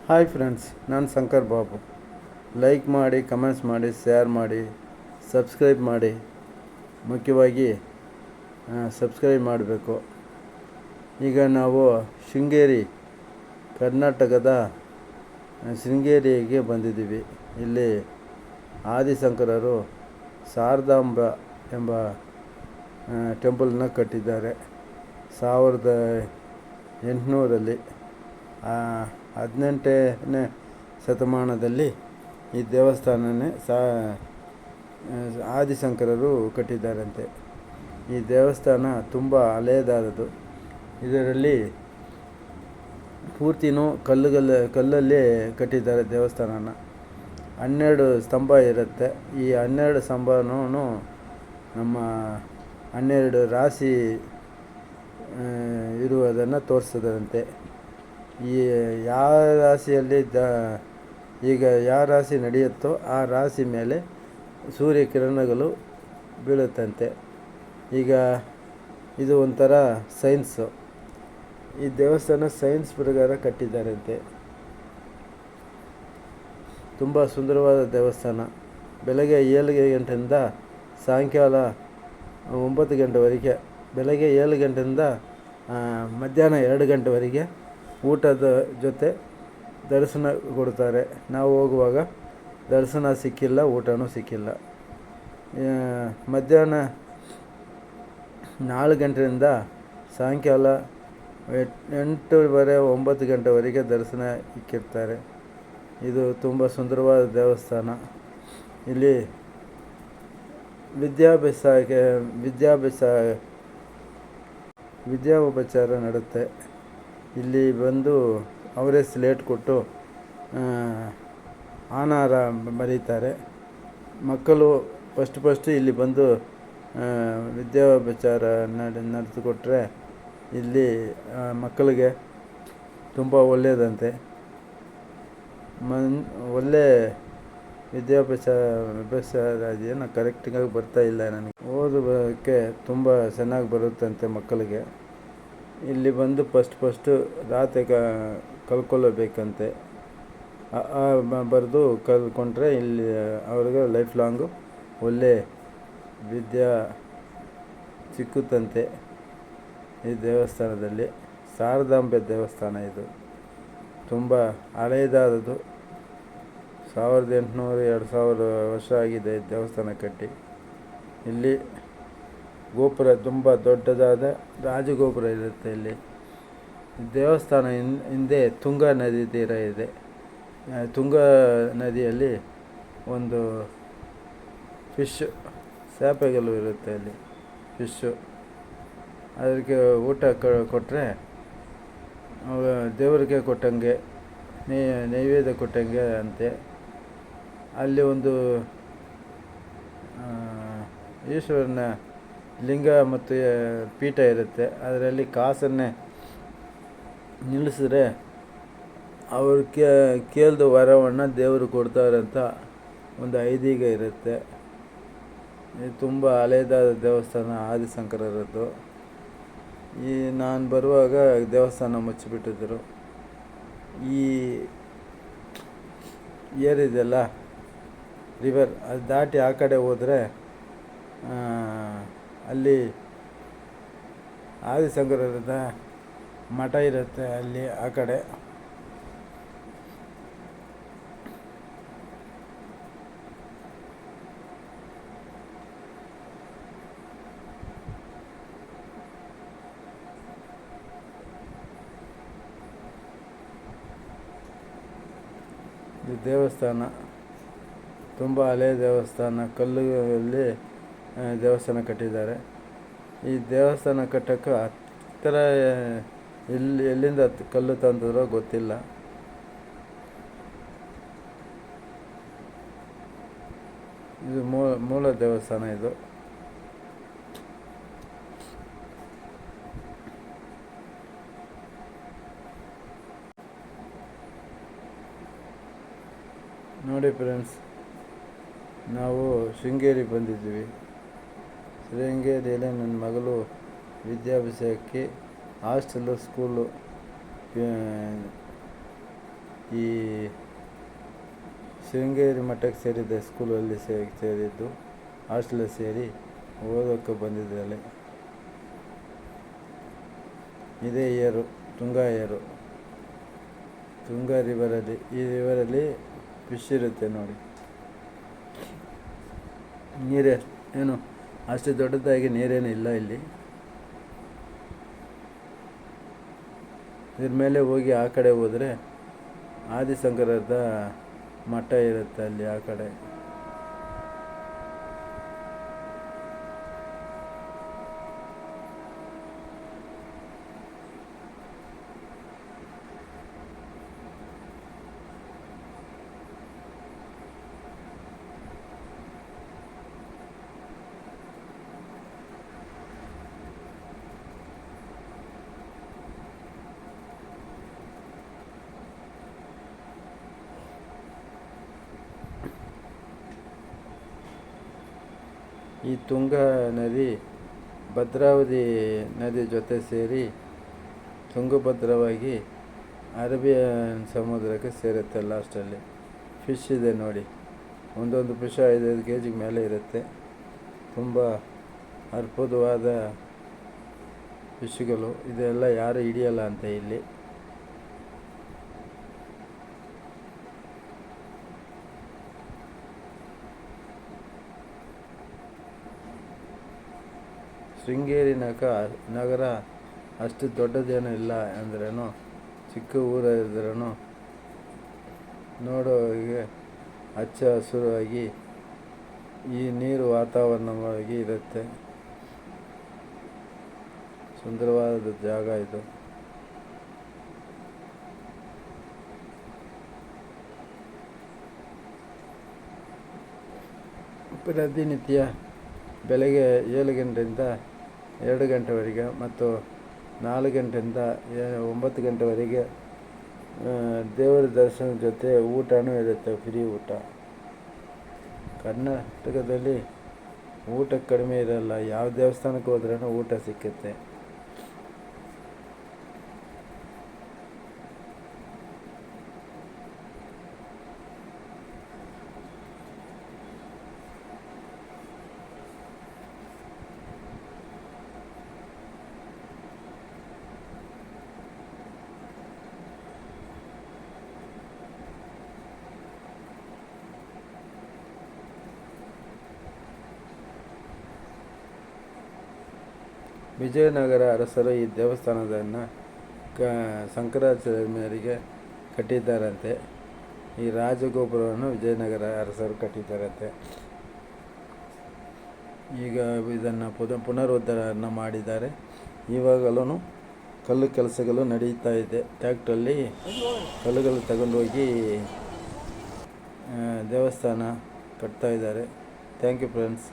Hi friends, ನಾನು Shankar Babu. Like ಮಾಡಿ, comments ಮಾಡಿ, ಶೇರ್ ಮಾಡಿ, ಸಬ್ಸ್ಕ್ರೈಬ್ ಮಾಡಿ. ಮುಖ್ಯವಾಗಿ ಸಬ್ಸ್ಕ್ರೈಬ್ ಮಾಡಬೇಕು. ಈಗ ನಾವು ಶೃಂಗೇರಿ, ಕರ್ನಾಟಕದ ಶೃಂಗೇರಿಗೆ ಬಂದಿದ್ದೀವಿ. ಇಲ್ಲಿ ಆದಿಶಂಕರರು ಶಾರದಾಂಬ ಎಂಬ ಟೆಂಪಲ್ನ ಕಟ್ಟಿದ್ದಾರೆ 1800ರಲ್ಲಿ. 18ನೇ ಶತಮಾನದಲ್ಲಿ ಈ ದೇವಸ್ಥಾನನೇ ಆದಿಶಂಕರರು ಕಟ್ಟಿದ್ದಾರಂತೆ. ಈ ದೇವಸ್ಥಾನ ತುಂಬ ಹಳೆಯದಾದದ್ದು. ಇದರಲ್ಲಿ ಪೂರ್ತಿನೂ ಕಲ್ಲಲ್ಲೇ ಕಟ್ಟಿದ್ದಾರೆ ದೇವಸ್ಥಾನನ. 12 ಸ್ತಂಭ ಇರುತ್ತೆ. ಈ 12 ಸ್ತಂಭನೂ ನಮ್ಮ 12 ರಾಶಿ ಇರುವುದನ್ನು ತೋರಿಸ್ತದಂತೆ. ಈ ಯಾವ ರಾಶಿಯಲ್ಲಿ ಈಗ ಯಾವ ರಾಶಿ ನಡೆಯುತ್ತೋ ಆ ರಾಶಿ ಮೇಲೆ ಸೂರ್ಯಕಿರಣಗಳು ಬೀಳುತ್ತಂತೆ. ಈಗ ಇದು ಒಂಥರ ಸೈನ್ಸು. ಈ ದೇವಸ್ಥಾನ ಸೈನ್ಸ್ ಪ್ರಕಾರ ಕಟ್ಟಿದ್ದಾರಂತೆ. ತುಂಬ ಸುಂದರವಾದ ದೇವಸ್ಥಾನ. ಬೆಳಗ್ಗೆ 7 ಗಂಟೆಯಿಂದ ಸಾಯಂಕಾಲ 9 ಗಂಟೆವರೆಗೆ, ಬೆಳಗ್ಗೆ 7 ಗಂಟೆಯಿಂದ ಮಧ್ಯಾಹ್ನ 2 ಗಂಟೆವರೆಗೆ ಊಟದ ಜೊತೆ ದರ್ಶನ ಕೊಡ್ತಾರೆ. ನಾವು ಹೋಗುವಾಗ ದರ್ಶನ ಸಿಕ್ಕಿಲ್ಲ, ಊಟನೂ ಸಿಕ್ಕಿಲ್ಲ. ಮಧ್ಯಾಹ್ನ 4 ಗಂಟೆಯಿಂದ ಸಾಯಂಕಾಲ 8:30 9 ಗಂಟೆವರೆಗೆ ದರ್ಶನ ಇಕ್ಕಿರ್ತಾರೆ. ಇದು ತುಂಬ ಸುಂದರವಾದ ದೇವಸ್ಥಾನ. ಇಲ್ಲಿ ವಿದ್ಯೋಪಚಾರ ನಡೆಯುತ್ತೆ. ಇಲ್ಲಿ ಬಂದು ಅವರೇ ಸ್ಲೇಟ್ ಕೊಟ್ಟು ಆನಾರ ಬರೀತಾರೆ. ಮಕ್ಕಳು ಫಸ್ಟ್ ಇಲ್ಲಿ ಬಂದು ವಿದ್ಯೋಪಚಾರ ನಡೆದುಕೊಟ್ರೆ ಇಲ್ಲಿ ಮಕ್ಕಳಿಗೆ ತುಂಬ ಒಳ್ಳೆಯದಂತೆ. ಒಳ್ಳೆ ವಿದ್ಯಾಭ್ಯಾಸ ಏನು ಕರೆಕ್ಟಾಗಿ ಬರ್ತಾಯಿಲ್ಲ ನನಗೆ. ಓದೋಕ್ಕೆ ತುಂಬ ಚೆನ್ನಾಗಿ ಬರುತ್ತಂತೆ ಮಕ್ಕಳಿಗೆ. ಇಲ್ಲಿ ಬಂದು ಫಸ್ಟು ರಾತ್ರಿ ಕಲ್ತ್ಕೊಳ್ಳಬೇಕಂತೆ. ಬರೆದು ಕಲ್ತ್ಕೊಂಡ್ರೆ ಇಲ್ಲಿ ಅವ್ರಿಗೆ ಲೈಫ್ ಲಾಂಗು ಒಳ್ಳೆ ವಿದ್ಯೆ ಸಿಕ್ಕುತ್ತಂತೆ. ಈ ದೇವಸ್ಥಾನದಲ್ಲಿ ಶಾರದಾಂಬೆ ದೇವಸ್ಥಾನ ಇದು ತುಂಬ ಹಳೆಯದಾದದ್ದು. 1800 2000 ವರ್ಷ ಆಗಿದೆ ದೇವಸ್ಥಾನ ಕಟ್ಟಿ. ಇಲ್ಲಿ ಗೋಪುರ ತುಂಬ ದೊಡ್ಡದಾದ ರಾಜಗೋಪುರ ಇರುತ್ತೆ. ಇಲ್ಲಿ ದೇವಸ್ಥಾನ ಹಿಂದೆ ತುಂಗಾ ನದಿ ತೀರ ಇದೆ. ತುಂಗಾ ನದಿಯಲ್ಲಿ ಒಂದು ಸೇಪೆಗಳು ಇರುತ್ತೆ. ಅಲ್ಲಿ ಫಿಶ್ಶು ಅದಕ್ಕೆ ಊಟ ಕೊಟ್ಟರೆ ದೇವರಿಗೆ ಕೊಟ್ಟಂಗೆ, ನೈವೇದ್ಯ ಕೊಟ್ಟಂಗೆ ಅಂತೆ. ಅಲ್ಲಿ ಒಂದು ಈಶ್ವರನ ಲಿಂಗ ಮತ್ತು ಪೀಠ ಇರುತ್ತೆ. ಅದರಲ್ಲಿ ಕಾಸನ್ನೇ ನಿಲ್ಲಿಸಿದ್ರೆ ಅವರು ಕೇಳಿದ ವರವನ್ನು ದೇವರು ಕೊಡ್ತಾರಂತ ಒಂದು ಐದೀಗ ಇರುತ್ತೆ. ಇದು ತುಂಬ ಹಳೆಯದಾದ ದೇವಸ್ಥಾನ ಆದಿಶಂಕರರದ್ದು. ನಾನು ಬರುವಾಗ ದೇವಸ್ಥಾನ ಮುಚ್ಚಿಬಿಟ್ಟಿದ್ದರು. ಈ ಏರಿದೆಯಲ್ಲ ರಿವರ್, ಅದು ದಾಟಿ ಆ ಕಡೆ ಹೋದರೆ ಅಲ್ಲಿ ಆದಿಶಂಕರರದ ಮಠ ಇರುತ್ತೆ. ಅಲ್ಲಿ ಆ ಕಡೆ ಈ ದೇವಸ್ಥಾನ ತುಂಬ ಹಳೆಯ ದೇವಸ್ಥಾನ. ಕಲ್ಲುಗಳಲ್ಲಿ ದೇವಸ್ಥಾನ ಕಟ್ಟಿದ್ದಾರೆ. ಈ ದೇವಸ್ಥಾನ ಕಟ್ಟೋಕ್ಕೆ ಹತ್ತಿರ ಎಲ್ಲಿಂದ ಕಲ್ಲು ತಂದಿದ್ರೋ ಗೊತ್ತಿಲ್ಲ. ಇದು ಮೂಲ ದೇವಸ್ಥಾನ ಇದು. ನೋಡಿ ಫ್ರೆಂಡ್ಸ್, ನಾವು ಶೃಂಗೇರಿ ಬಂದಿದ್ದೀವಿ. ಶೃಂಗೇರಿಯಲ್ಲಿ ನನ್ನ ಮಗಳು ವಿದ್ಯಾಭ್ಯಾಸಕ್ಕೆ ಹಾಸ್ಟೆಲ್ಲು, ಸ್ಕೂಲು ಈ ಶೃಂಗೇರಿ ಮಠಕ್ಕೆ ಸೇರಿದ್ದೆ, ಸ್ಕೂಲಲ್ಲಿ ಸೇರಿದ್ದು, ಹಾಸ್ಟೆಲ್ ಸೇರಿ ಓದೋಕ್ಕೆ ಬಂದಿದ್ದಾಳೆ. ಇದೇ ಏರು, ತುಂಗಾ ಏರು, ತುಂಗಾ ರಿವರಲ್ಲಿ. ಈ ರಿವರಲ್ಲಿ ಫಿಶ್ ಇರುತ್ತೆ ನೋಡಿ. ನೀರೇ ಏನು ಅಷ್ಟು ದೊಡ್ಡದಾಗಿ ನೀರೇನು ಇಲ್ಲ ಇಲ್ಲಿ. ಇದ್ರ ಮೇಲೆ ಹೋಗಿ ಆ ಕಡೆ ಹೋದರೆ ಆದಿಶಂಕರದ ಮಠ ಇರುತ್ತೆ ಅಲ್ಲಿ ಆ ಕಡೆ. ಈ ತುಂಗಾ ನದಿ ಭದ್ರಾವತಿ ನದಿ ಜೊತೆ ಸೇರಿ ತುಂಗಭದ್ರವಾಗಿ ಅರೇಬಿಯನ್ ಸಮುದ್ರಕ್ಕೆ ಸೇರುತ್ತೆ. ಲಾಸ್ಟಲ್ಲಿ ಫಿಶ್ ಇದೆ ನೋಡಿ, ಒಂದೊಂದು ಫಿಶ್ 5-5 kg ಮೇಲೆ ಇರುತ್ತೆ. ತುಂಬ ಅದ್ಭುತವಾದ ಫಿಶ್ಗಳು. ಇದೆಲ್ಲ ಯಾರು ಹಿಡಿಯಲ್ಲ ಅಂತ ಇಲ್ಲಿ. ಶೃಂಗೇರಿ ನಗರ ಅಷ್ಟು ದೊಡ್ಡದೇನೂ ಇಲ್ಲ ಅಂದ್ರೂ, ಚಿಕ್ಕ ಊರಿದ್ರೂ ನೋಡೋರಿಗೆ ಹಚ್ಚ ಹಸುರಾಗಿ ಈ ನೀರು ವಾತಾವರಣವಾಗಿ ಇರುತ್ತೆ. ಸುಂದರವಾದ ಜಾಗ ಇದು. ಪ್ರತಿನಿತ್ಯ ಬೆಳಗ್ಗೆ 7 ಗಂಟೆಯಿಂದ 2 ಗಂಟೆವರೆಗೆ ಮತ್ತು 4 ಗಂಟೆಯಿಂದ 9 ಗಂಟೆವರೆಗೆ ದೇವರ ದರ್ಶನದ ಜೊತೆ ಊಟನೂ ಇರುತ್ತೆ, ಫ್ರೀ ಊಟ. ಕರ್ನಾಟಕದಲ್ಲಿ ಊಟಕ್ಕೆ ಕಡಿಮೆ ಇರಲ್ಲ. ಯಾವ ದೇವಸ್ಥಾನಕ್ಕೆ ಹೋದ್ರೂ ಊಟ ಸಿಕ್ಕುತ್ತೆ. ವಿಜಯನಗರ ಅರಸರು ಈ ದೇವಸ್ಥಾನವನ್ನು ಶಂಕರಾಚಾರ್ಯರಿಗೆ ಕಟ್ಟಿದ್ದಾರಂತೆ. ಈ ರಾಜಗೋಪುರವನ್ನು ವಿಜಯನಗರ ಅರಸರು ಕಟ್ಟಿದ್ದಾರಂತೆ. ಈಗ ಇದನ್ನು ಪುನರುದ್ಧಾರ ಮಾಡಿದ್ದಾರೆ. ಇವಾಗಲೂ ಕಲ್ಲು ಕೆಲಸಗಳು ನಡೀತಾ ಇದೆ. ಟ್ಯಾಕ್ಟ್ರಲ್ಲಿ ಕಲ್ಲುಗಳು ತಗೊಂಡೋಗಿ ದೇವಸ್ಥಾನ ಕಟ್ತಾ ಇದ್ದಾರೆ. Thank you friends.